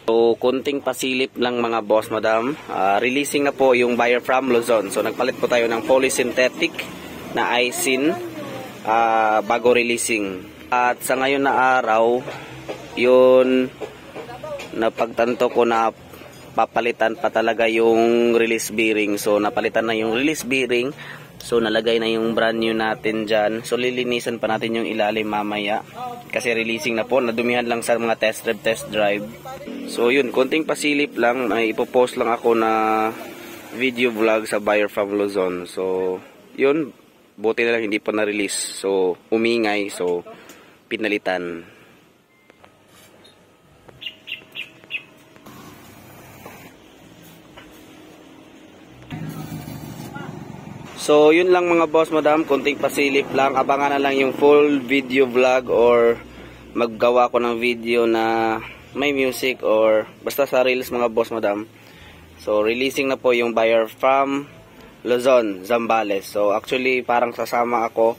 So, kunting pasilip lang mga boss, madam. Releasing na po yung buyer from Luzon. So, nagpalit po tayo ng polysynthetic na isin bago releasing. At sa ngayon na araw, yun, napagtanto ko na papalitan pa talaga yung release bearing. So, napalitan na yung release bearing. So, nalagay na yung brand new natin dyan. So, lilinisan pa natin yung ilalim mamaya. Kasi releasing na po. Nadumihan lang sa mga test drive. So, yun. Konting pasilip lang. May ipopost lang ako na video vlog sa buyer from Luzon. So, yun. Buti na lang hindi pa na-release. So, umingay. So, pinalitan. So, yun lang mga boss, madam. Kunting pasilip lang. Abangan na lang yung full video vlog or maggawa ko ng video na may music or basta sa reels mga boss, madam. So, releasing na po yung buyer from Luzon, Zambales. So, actually, parang sasama ako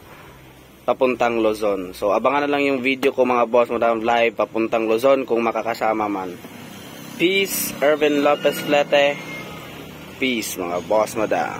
papuntang Luzon. So, abangan na lang yung video ko mga boss, madam, live papuntang Luzon kung makakasama man. Peace, Ervin Lopez Flete. Peace mga boss, madam.